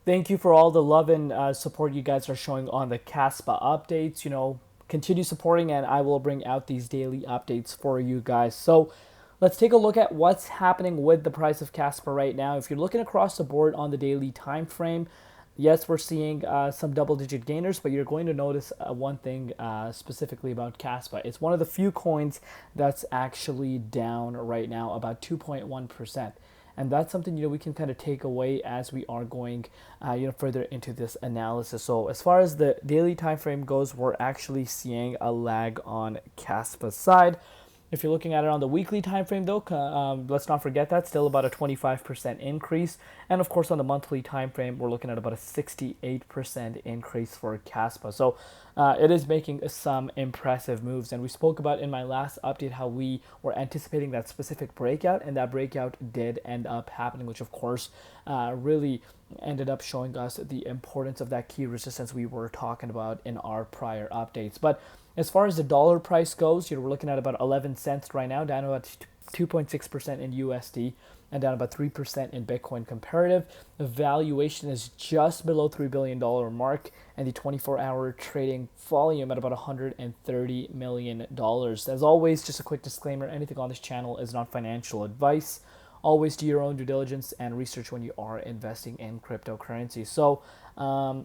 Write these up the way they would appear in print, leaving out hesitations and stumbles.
Thank you for all the love and support you guys are showing on the Caspa updates. Continue supporting, and I will bring out these daily updates for you guys. So, let's take a look at what's happening with the price of Caspa right now. If you're looking across the board on the daily time frame, yes, we're seeing some double-digit gainers, but you're going to notice one thing specifically about Caspa. It's one of the few coins that's actually down right now, about 2.1%, and that's something we can kind of take away as we are going further into this analysis. So as far as the daily time frame goes, we're actually seeing a lag on Caspa's side. If you're looking at it on the weekly time frame, though, let's not forget that still about a 25% increase, and of course on the monthly time frame, we're looking at about a 68% increase for Caspa. So it is making some impressive moves, and we spoke about in my last update how we were anticipating that specific breakout, and that breakout did end up happening, which of course really ended up showing us the importance of that key resistance we were talking about in our prior updates. But as far as the dollar price goes, we're looking at about 11 cents right now, down about 2.6% in USD and down about 3% in Bitcoin comparative. The valuation is just below $3 billion mark, and the 24-hour trading volume at about $130 million. As always, just a quick disclaimer, anything on this channel is not financial advice. Always do your own due diligence and research when you are investing in cryptocurrency. So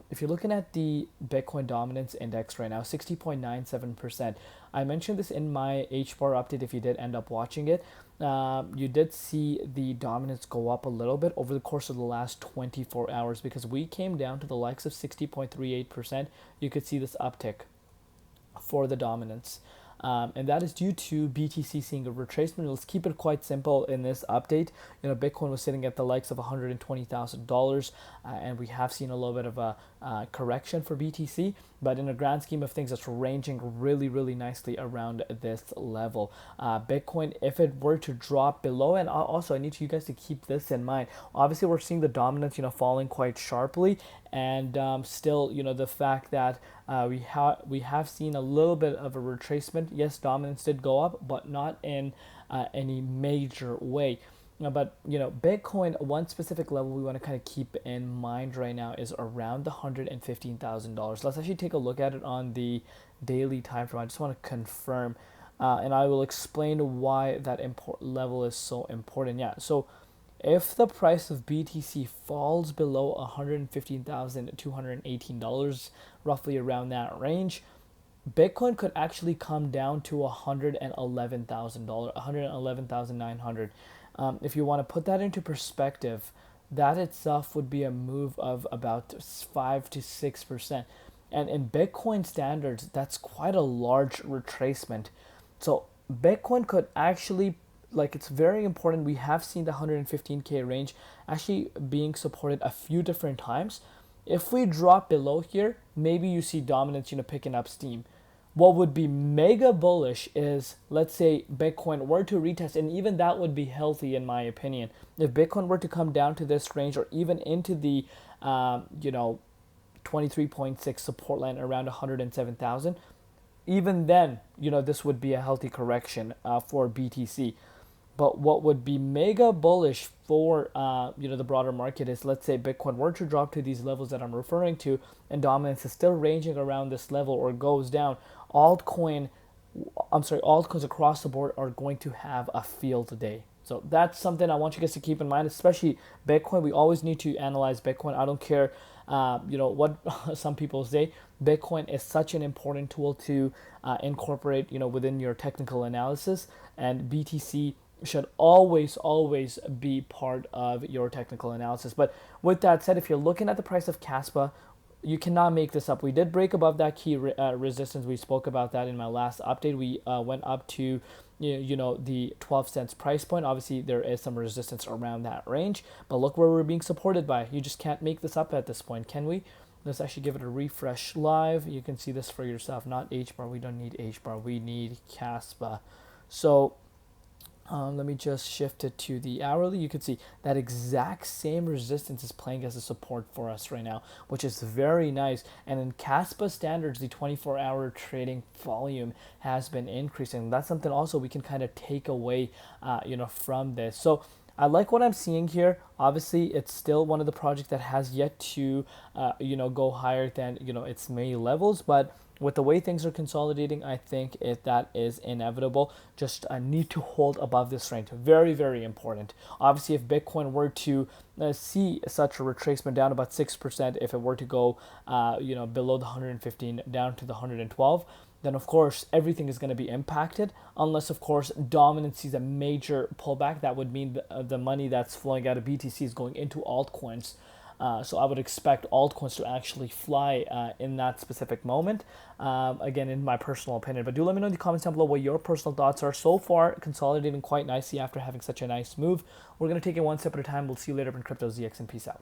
if you're looking at the Bitcoin dominance index right now, 60.97%. I mentioned this in my HBAR update if you did end up watching it. You did see the dominance go up a little bit over the course of the last 24 hours because we came down to the likes of 60.38%. You could see this uptick for the dominance. And that is due to BTC seeing a retracement. Let's keep it quite simple in this update. Bitcoin was sitting at the likes of $120,000, and we have seen a little bit of a correction for BTC. But in the grand scheme of things, it's ranging really, really nicely around this level. Bitcoin, if it were to drop below, and also I need you guys to keep this in mind. Obviously, we're seeing the dominance, falling quite sharply, and still, the fact that we have seen a little bit of a retracement. Yes, dominance did go up, but not in any major way. But Bitcoin, one specific level we want to kind of keep in mind right now is around the $115,000. Let's actually take a look at it on the daily time frame. I just want to confirm, and I will explain why that level is so important. Yeah, so if the price of BTC falls below $115,218, roughly around that range, Bitcoin could actually come down to $111,000, $111,900. If you want to put that into perspective, that itself would be a move of about 5 to 6%. And in Bitcoin standards, that's quite a large retracement. So Bitcoin could actually, it's very important. We have seen the 115K range actually being supported a few different times. If we drop below here, maybe you see dominance, picking up steam. What would be mega bullish is, let's say Bitcoin were to retest, and even that would be healthy in my opinion. If Bitcoin were to come down to this range or even into the 23.6 support line around 107,000, even then, this would be a healthy correction for BTC. But what would be mega bullish for the broader market is, let's say Bitcoin were to drop to these levels that I'm referring to, and dominance is still ranging around this level or goes down. Altcoins across the board are going to have a field day. So that's something I want you guys to keep in mind, especially Bitcoin. We always need to analyze Bitcoin. I don't care, what some people say. Bitcoin is such an important tool to incorporate, within your technical analysis, and BTC should always be part of your technical analysis. But with that said, if you're looking at the price of Caspa, you cannot make this up. We did break above that key resistance. We spoke about that in my last update. We went up to the 12 cents price point. Obviously, there is some resistance around that range, but look where we're being supported by. You just can't make this up at this point, can we? Let's actually give it a refresh live. You can see this for yourself. Not HBAR. We don't need HBAR. We need Caspa. So let me just shift it to the hourly. You can see that exact same resistance is playing as a support for us right now, which is very nice. And in Caspa standards, the 24-hour trading volume has been increasing. That's something also we can kind of take away, from this. So I like what I'm seeing here. Obviously, it's still one of the projects that has yet to, go higher than, its May levels. But with the way things are consolidating, I think that is inevitable. Just need to hold above this range. Very, very important. Obviously, if Bitcoin were to see such a retracement down about 6%, if it were to go, below the 115 down to the 112, then of course everything is going to be impacted, unless of course dominance sees a major pullback. That would mean the money that's flowing out of BTC is going into altcoins. So I would expect altcoins to actually fly in that specific moment. Again, in my personal opinion. But do let me know in the comments down below what your personal thoughts are. So far, consolidating quite nicely after having such a nice move. We're going to take it one step at a time. We'll see you later in Crypto ZX, and peace out.